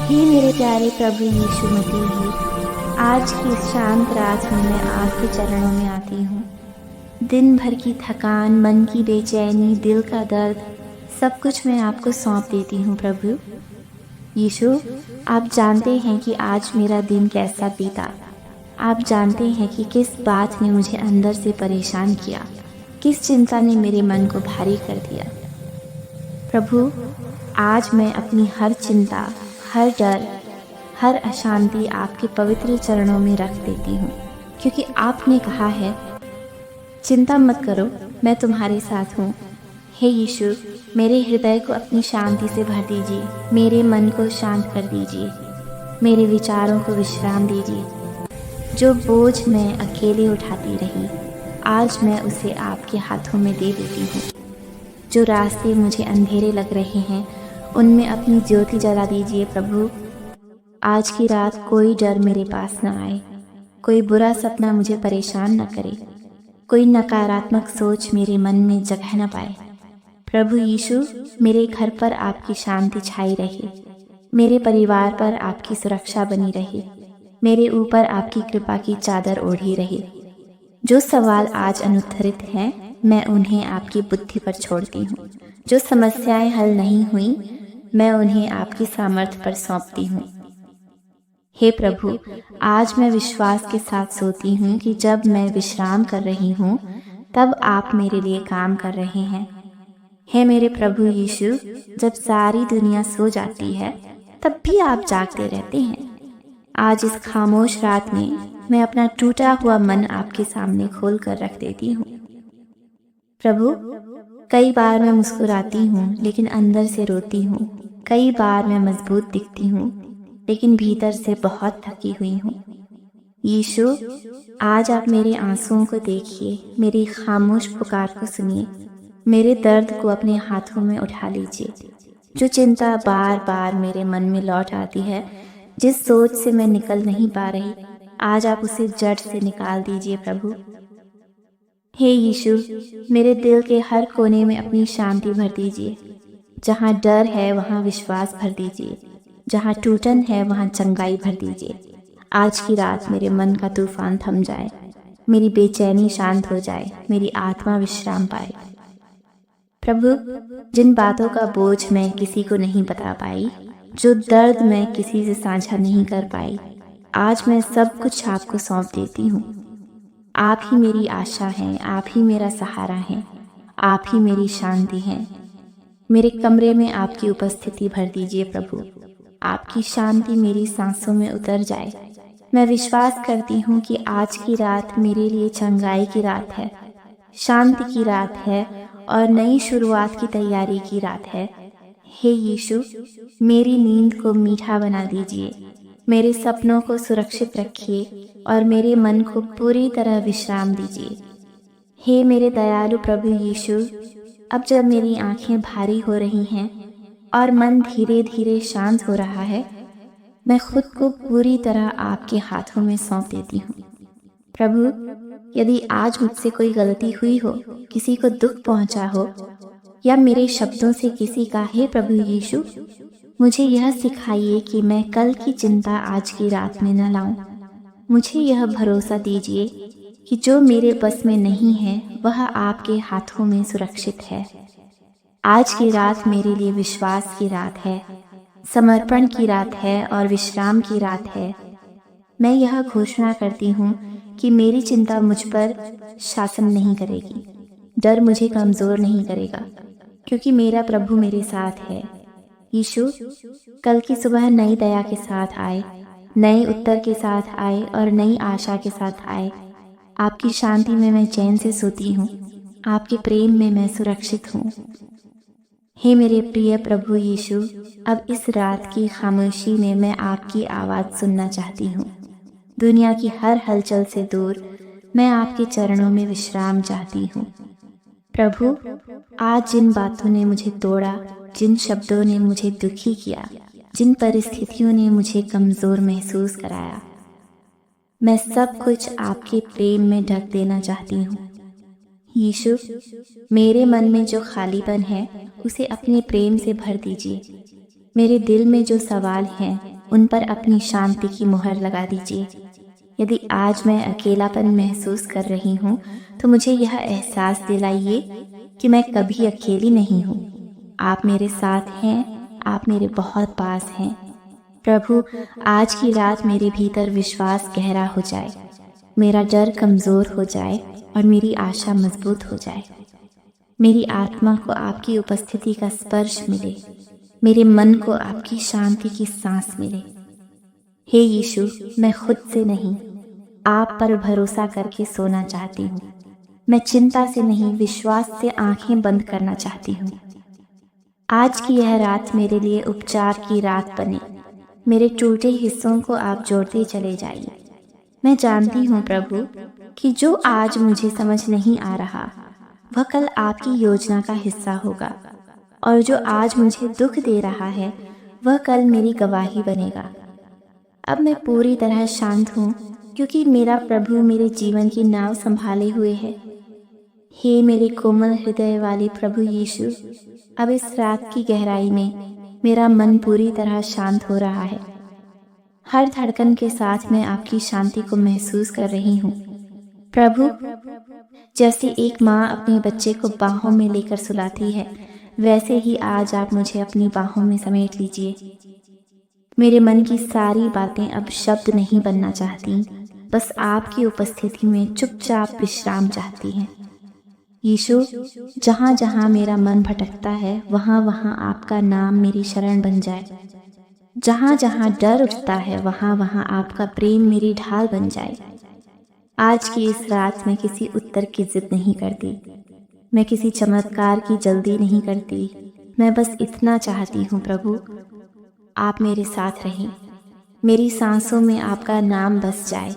हे मेरे प्यारे प्रभु यीशु मसीह, आज की इस शांत रात में मैं आपके चरणों में आती हूँ। दिन भर की थकान, मन की बेचैनी, दिल का दर्द, सब कुछ मैं आपको सौंप देती हूँ प्रभु यीशु। आप जानते हैं कि आज मेरा दिन कैसा बीता। आप जानते हैं कि किस बात ने मुझे अंदर से परेशान किया, किस चिंता ने मेरे मन को भारी कर दिया। प्रभु, आज मैं अपनी हर चिंता, हर डर, हर अशांति आपके पवित्र चरणों में रख देती हूँ, क्योंकि आपने कहा है, चिंता मत करो, मैं तुम्हारे साथ हूँ। हे यीशु, मेरे हृदय को अपनी शांति से भर दीजिए, मेरे मन को शांत कर दीजिए, मेरे विचारों को विश्राम दीजिए। जो बोझ मैं अकेले उठाती रही, आज मैं उसे आपके हाथों में दे देती हूँ। जो रास्ते मुझे अंधेरे लग रहे हैं, उनमें अपनी ज्योति जला दीजिए प्रभु। आज की रात कोई डर मेरे पास न आए, कोई बुरा सपना मुझे परेशान न करे, कोई नकारात्मक सोच मेरे मन में जगह न पाए। प्रभु यीशु, मेरे घर पर आपकी शांति छाई रहे, मेरे परिवार पर आपकी सुरक्षा बनी रहे, मेरे ऊपर आपकी कृपा की चादर ओढ़ी रहे। जो सवाल आज अनुत्तरित हैं, मैं उन्हें आपकी बुद्धि पर छोड़ती हूँ। जो समस्याएं हल नहीं हुई, मैं उन्हें आपकी सामर्थ्य पर सौंपती हूँ। हे प्रभु, आज मैं विश्वास के साथ सोती हूँ कि जब मैं विश्राम कर रही हूँ, तब आप मेरे लिए काम कर रहे हैं। हे मेरे प्रभु यीशु, जब सारी दुनिया सो जाती है, तब भी आप जागते रहते हैं। आज इस खामोश रात में मैं अपना टूटा हुआ मन आपके सामने खोल कर रख देती हूँ। प्रभु, कई बार मैं मुस्कुराती हूँ, लेकिन अंदर से रोती हूँ। कई बार मैं मजबूत दिखती हूँ, लेकिन भीतर से बहुत थकी हुई हूँ। यीशु, आज आप मेरे आंसुओं को देखिए, मेरी खामोश पुकार को सुनिए, मेरे दर्द को अपने हाथों में उठा लीजिए। जो चिंता बार बार मेरे मन में लौट आती है, जिस सोच से मैं निकल नहीं पा रही, आज आप उसे जड़ से निकाल दीजिए प्रभु। हे यीशु, मेरे दिल के हर कोने में अपनी शांति भर दीजिए। जहाँ डर है वहाँ विश्वास भर दीजिए, जहाँ टूटन है वहाँ चंगाई भर दीजिए। आज की रात मेरे मन का तूफान थम जाए, मेरी बेचैनी शांत हो जाए, मेरी आत्मा विश्राम पाए। प्रभु, जिन बातों का बोझ मैं किसी को नहीं बता पाई, जो दर्द मैं किसी से साझा नहीं कर पाई, आज मैं सब कुछ आपको सौंप देती हूँ। आप ही मेरी आशा हैं, आप ही मेरा सहारा हैं, आप ही मेरी शांति हैं। मेरे कमरे में आपकी उपस्थिति भर दीजिए प्रभु। आपकी शांति मेरी सांसों में उतर जाए। मैं विश्वास करती हूँ कि आज की रात मेरे लिए चंगाई की रात है, शांति की रात है और नई शुरुआत की तैयारी की रात है। हे यीशु, मेरी नींद को मीठा बना दीजिए, मेरे सपनों को सुरक्षित रखिए और मेरे मन को पूरी तरह विश्राम दीजिए। हे मेरे दयालु प्रभु यीशु, अब जब मेरी आंखें भारी हो रही हैं और मन धीरे धीरे शांत हो रहा है, मैं खुद को पूरी तरह आपके हाथों में सौंप देती हूँ। प्रभु, यदि आज मुझसे कोई गलती हुई हो, किसी को दुख पहुंचा हो या मेरे शब्दों से किसी का, हे प्रभु यीशु, मुझे यह सिखाइए कि मैं कल की चिंता आज की रात में न लाऊं। मुझे यह भरोसा दीजिए कि जो मेरे बस में नहीं है, वह आपके हाथों में सुरक्षित है। आज की रात मेरे लिए विश्वास की रात है, समर्पण की रात है और विश्राम की रात है। मैं यह घोषणा करती हूँ कि मेरी चिंता मुझ पर शासन नहीं करेगी, डर मुझे कमजोर नहीं करेगा, क्योंकि मेरा प्रभु मेरे साथ है। यीशु, कल की सुबह नई दया के साथ आए, नए उत्तर के साथ आए और नई आशा के साथ आए। आपकी शांति में मैं चैन से सोती हूँ, आपके प्रेम में मैं सुरक्षित हूँ। हे मेरे प्रिय प्रभु यीशु, अब इस रात की खामोशी में मैं आपकी आवाज़ सुनना चाहती हूँ। दुनिया की हर हलचल से दूर मैं आपके चरणों में विश्राम चाहती हूँ। प्रभु, आज जिन बातों ने मुझे तोड़ा, जिन शब्दों ने मुझे दुखी किया, जिन परिस्थितियों ने मुझे कमज़ोर महसूस कराया, मैं सब कुछ आपके प्रेम में ढक देना चाहती हूँ। यीशु, मेरे मन में जो खालीपन है, उसे अपने प्रेम से भर दीजिए। मेरे दिल में जो सवाल हैं, उन पर अपनी शांति की मुहर लगा दीजिए। यदि आज मैं अकेलापन महसूस कर रही हूँ तो मुझे यह एहसास दिलाइए कि मैं कभी अकेली नहीं हूँ। आप मेरे साथ हैं, आप मेरे बहुत पास हैं। प्रभु, आज की रात मेरे भीतर विश्वास गहरा हो जाए, मेरा डर कमज़ोर हो जाए और मेरी आशा मजबूत हो जाए। मेरी आत्मा को आपकी उपस्थिति का स्पर्श मिले, मेरे मन को आपकी शांति की सांस मिले। हे यीशु, मैं खुद से नहीं, आप पर भरोसा करके सोना चाहती हूँ। मैं चिंता से नहीं, विश्वास से आंखें बंद करना चाहती हूँ। आज की यह रात मेरे लिए उपचार की रात बने। मेरे टूटे हिस्सों को आप जोड़ते चले जाइए। मैं जानती हूँ प्रभु कि जो आज मुझे समझ नहीं आ रहा वह कल आपकी योजना का हिस्सा होगा, और जो आज मुझे दुख दे रहा है वह कल मेरी गवाही बनेगा। अब मैं पूरी तरह शांत हूँ क्योंकि मेरा प्रभु मेरे जीवन की नाव संभाले हुए है। हे मेरे कोमल हृदय वाले प्रभु यीशु, अब इस रात की गहराई में मेरा मन पूरी तरह शांत हो रहा है। हर धड़कन के साथ मैं आपकी शांति को महसूस कर रही हूँ। प्रभु, जैसे एक माँ अपने बच्चे को बाहों में लेकर सुलाती है, वैसे ही आज आप मुझे अपनी बाहों में समेट लीजिए। मेरे मन की सारी बातें अब शब्द नहीं बनना चाहती, बस आपकी उपस्थिति में चुपचाप विश्राम चाहती हैं। यीशु, जहाँ जहाँ मेरा मन भटकता है वहाँ वहाँ आपका नाम मेरी शरण बन जाए। जहाँ जहाँ डर उठता है वहाँ वहाँ आपका प्रेम मेरी ढाल बन जाए। आज की इस रात में किसी उत्तर की जिद नहीं करती, मैं किसी चमत्कार की जल्दी नहीं करती। मैं बस इतना चाहती हूँ प्रभु, आप मेरे साथ रहें। मेरी सांसों में आपका नाम बस जाए,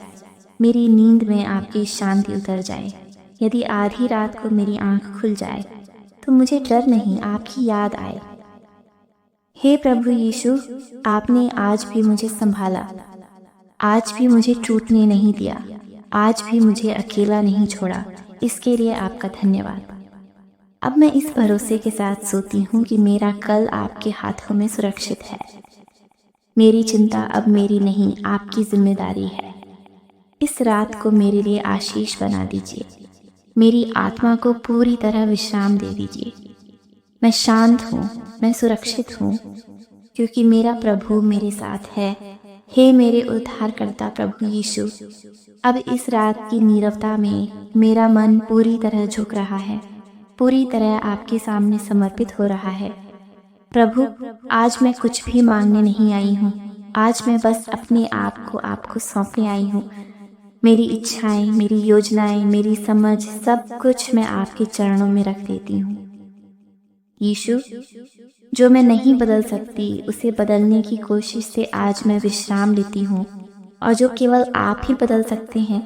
मेरी नींद में आपकी शांति उतर जाए। यदि आधी रात को मेरी आंख खुल जाए तो मुझे डर नहीं, आपकी याद आए। हे प्रभु यीशु, आपने आज भी मुझे संभाला, आज भी मुझे टूटने नहीं दिया, आज भी मुझे अकेला नहीं छोड़ा। इसके लिए आपका धन्यवाद। अब मैं इस भरोसे के साथ सोती हूँ कि मेरा कल आपके हाथों में सुरक्षित है। मेरी चिंता अब मेरी नहीं, आपकी जिम्मेदारी है। इस रात को मेरे लिए आशीष बना दीजिए, मेरी आत्मा को पूरी तरह विश्राम दे दीजिए। मैं शांत हूँ, मैं सुरक्षित हूँ, क्योंकि मेरा प्रभु मेरे साथ है। हे मेरे उद्धारकर्ता प्रभु यीशु, अब इस रात की नीरवता में मेरा मन पूरी तरह झुक रहा है, पूरी तरह आपके सामने समर्पित हो रहा है। प्रभु, आज मैं कुछ भी मांगने नहीं आई हूँ, आज मैं बस अपने आप को आपको सौंपने आई हूँ। मेरी इच्छाएं, मेरी योजनाएं, मेरी समझ, सब कुछ मैं आपके चरणों में रख देती हूँ। यीशु, जो मैं नहीं बदल सकती उसे बदलने की कोशिश से आज मैं विश्राम लेती हूँ, और जो केवल आप ही बदल सकते हैं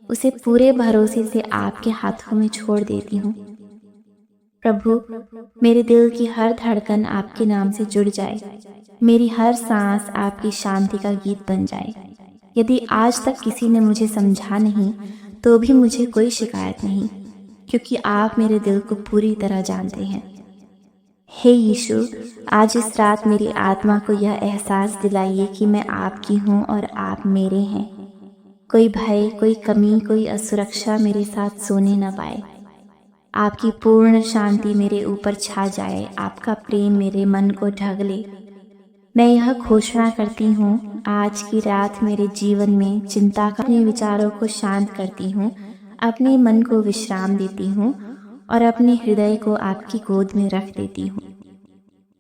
उसे पूरे भरोसे से आपके हाथों में छोड़ देती हूँ। प्रभु, मेरे दिल की हर धड़कन आपके नाम से जुड़ जाए, मेरी हर सांस आपकी शांति का गीत बन जाए। यदि आज तक किसी ने मुझे समझा नहीं तो भी मुझे कोई शिकायत नहीं, क्योंकि आप मेरे दिल को पूरी तरह जानते हैं। हे यीशु, आज इस रात मेरी आत्मा को यह एहसास दिलाइए कि मैं आपकी हूँ और आप मेरे हैं। कोई भय, कोई कमी, कोई असुरक्षा मेरे साथ सोने न पाए। आपकी पूर्ण शांति मेरे ऊपर छा जाए, आपका प्रेम मेरे मन को ढक ले। मैं यह घोषणा करती हूँ, आज की रात मेरे जीवन में चिंता का अपने विचारों को शांत करती हूँ, अपने मन को विश्राम देती हूँ और अपने हृदय को आपकी गोद में रख देती हूँ।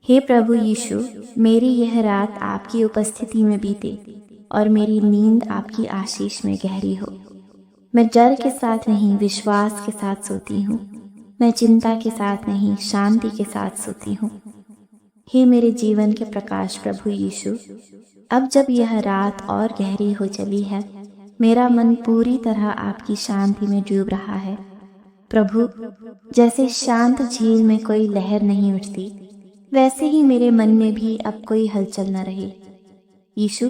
हे प्रभु यीशु, मेरी यह रात आपकी उपस्थिति में बीते और मेरी नींद आपकी आशीष में गहरी हो। मैं डर के साथ नहीं, विश्वास के साथ सोती हूँ। मैं चिंता के साथ नहीं, शांति के साथ सोती हूँ। हे मेरे जीवन के प्रकाश प्रभु यीशु, अब जब यह रात और गहरी हो चली है, मेरा मन पूरी तरह आपकी शांति में डूब रहा है। प्रभु, जैसे शांत झील में कोई लहर नहीं उठती, वैसे ही मेरे मन में भी अब कोई हलचल न रहे। यीशु,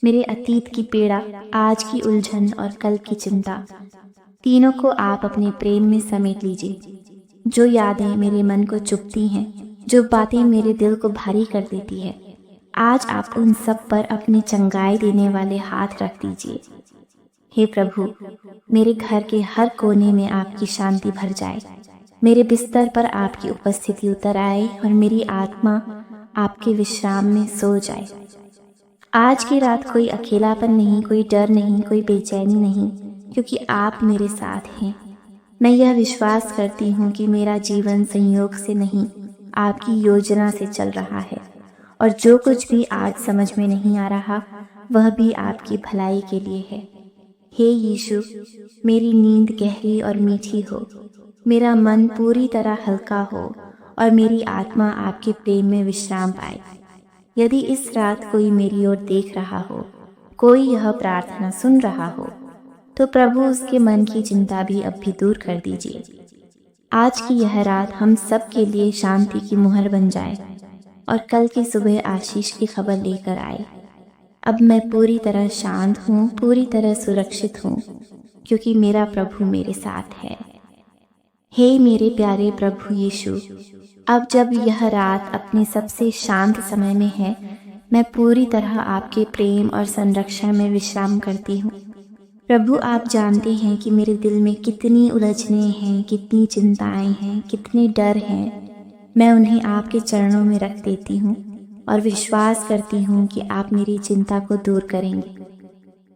मेरे अतीत की पीड़ा, आज की उलझन और कल की चिंता, तीनों को आप अपने प्रेम में समेट लीजिए। जो यादें मेरे मन को चुभती हैं, जो बातें मेरे दिल को भारी कर देती है, आज आप उन सब पर अपने चंगाई देने वाले हाथ रख दीजिए। हे प्रभु, मेरे घर के हर कोने में आपकी शांति भर जाए। मेरे बिस्तर पर आपकी उपस्थिति उतर आए और मेरी आत्मा आपके विश्राम में सो जाए। आज की रात कोई अकेलापन नहीं, कोई डर नहीं, कोई बेचैनी नहीं, क्योंकि आप मेरे साथ हैं। मैं यह विश्वास करती हूँ कि मेरा जीवन संयोग से नहीं, आपकी योजना से चल रहा है, और जो कुछ भी आज समझ में नहीं आ रहा वह भी आपकी भलाई के लिए है। हे यीशु, मेरी नींद गहरी और मीठी हो, मेरा मन पूरी तरह हल्का हो और मेरी आत्मा आपके प्रेम में विश्राम पाए। यदि इस रात कोई मेरी ओर देख रहा हो, कोई यह प्रार्थना सुन रहा हो, तो प्रभु उसके मन की चिंता भी अब भी दूर कर दीजिए। आज की यह रात हम सब के लिए शांति की मुहर बन जाए और कल की सुबह आशीष की खबर लेकर आए। अब मैं पूरी तरह शांत हूँ, पूरी तरह सुरक्षित हूँ, क्योंकि मेरा प्रभु मेरे साथ है। हे मेरे प्यारे प्रभु यीशु, अब जब यह रात अपने सबसे शांत समय में है, मैं पूरी तरह आपके प्रेम और संरक्षण में विश्राम करती हूँ। प्रभु, आप जानते हैं कि मेरे दिल में कितनी उलझनें हैं, कितनी चिंताएं हैं, कितने डर हैं। मैं उन्हें आपके चरणों में रख देती हूँ और विश्वास करती हूँ कि आप मेरी चिंता को दूर करेंगे।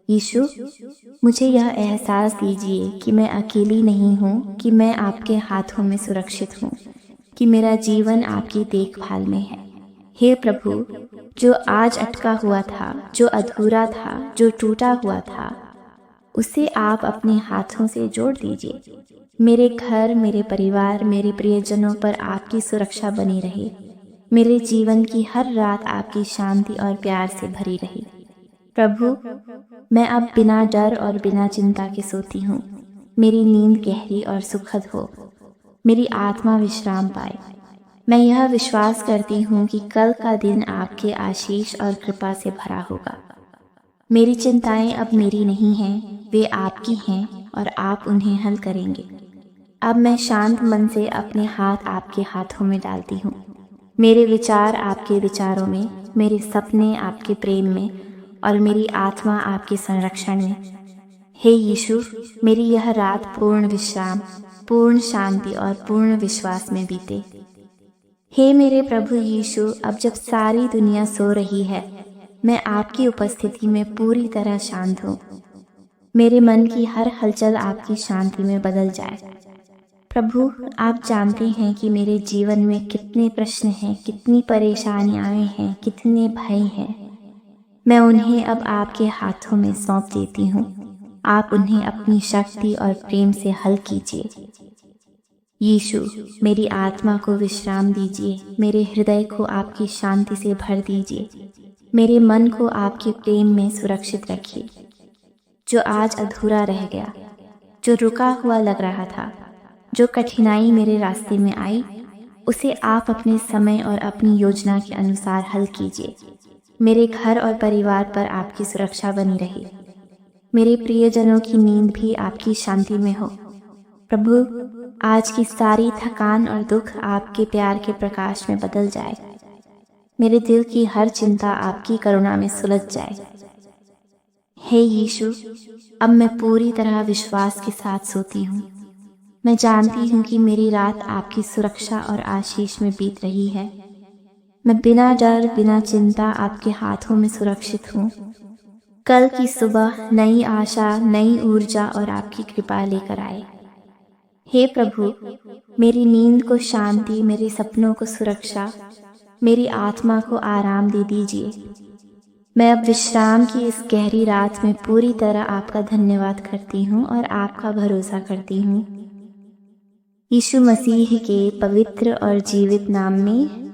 यीशु, मुझे यह एहसास दीजिए कि मैं अकेली नहीं हूँ, कि मैं आपके हाथों में सुरक्षित हूँ, कि मेरा जीवन आपकी देखभाल में है। हे प्रभु, जो आज अटका हुआ था, जो अधूरा था, जो टूटा हुआ था, उसे आप अपने हाथों से जोड़ दीजिए। मेरे घर, मेरे परिवार, मेरे प्रियजनों पर आपकी सुरक्षा बनी रहे। मेरे जीवन की हर रात आपकी शांति और प्यार से भरी रही। प्रभु, मैं अब बिना डर और बिना चिंता के सोती हूँ। मेरी नींद गहरी और सुखद हो, मेरी आत्मा विश्राम पाए। मैं यह विश्वास करती हूँ कि कल का दिन आपके आशीष और कृपा से भरा होगा। मेरी चिंताएं अब मेरी नहीं हैं, वे आपकी हैं और आप उन्हें हल करेंगे। अब मैं शांत मन से अपने हाथ आपके हाथों में डालती हूँ। मेरे विचार आपके विचारों में, मेरे सपने आपके प्रेम में और मेरी आत्मा आपके संरक्षण में। हे यीशु, मेरी यह रात पूर्ण विश्राम, पूर्ण शांति और पूर्ण विश्वास में बीते। हे मेरे प्रभु यीशु, अब जब सारी दुनिया सो रही है, मैं आपकी उपस्थिति में पूरी तरह शांत हूँ। मेरे मन की हर हलचल आपकी शांति में बदल जाए। प्रभु, आप जानते हैं कि मेरे जीवन में कितने प्रश्न हैं, कितनी परेशानियां हैं, कितने भय हैं। मैं उन्हें अब आपके हाथों में सौंप देती हूँ। आप उन्हें अपनी शक्ति और प्रेम से हल कीजिए। यीशु, मेरी आत्मा को विश्राम दीजिए, मेरे हृदय को आपकी शांति से भर दीजिए, मेरे मन को आपके प्रेम में सुरक्षित रखिए। जो आज अधूरा रह गया, जो रुका हुआ लग रहा था, जो कठिनाई मेरे रास्ते में आई, उसे आप अपने समय और अपनी योजना के अनुसार हल कीजिए। मेरे घर और परिवार पर आपकी सुरक्षा बनी रहे। मेरे प्रियजनों की नींद भी आपकी शांति में हो। प्रभु, आज की सारी थकान और दुख आपके प्यार के प्रकाश में बदल जाए। मेरे दिल की हर चिंता आपकी करुणा में सुलझ जाए। हे यीशु, अब मैं पूरी तरह विश्वास के साथ सोती हूँ। मैं जानती हूँ कि मेरी रात आपकी सुरक्षा और आशीष में बीत रही है। मैं बिना डर, बिना चिंता आपके हाथों में सुरक्षित हूँ। कल की सुबह नई आशा, नई ऊर्जा और आपकी कृपा लेकर आए। हे प्रभु, मेरी नींद को शांति, मेरे सपनों को सुरक्षा, मेरी आत्मा को आराम दे दीजिए। मैं अब विश्राम की इस गहरी रात में पूरी तरह आपका धन्यवाद करती हूँ और आपका भरोसा करती हूँ। यीशु मसीह के पवित्र और जीवित नाम में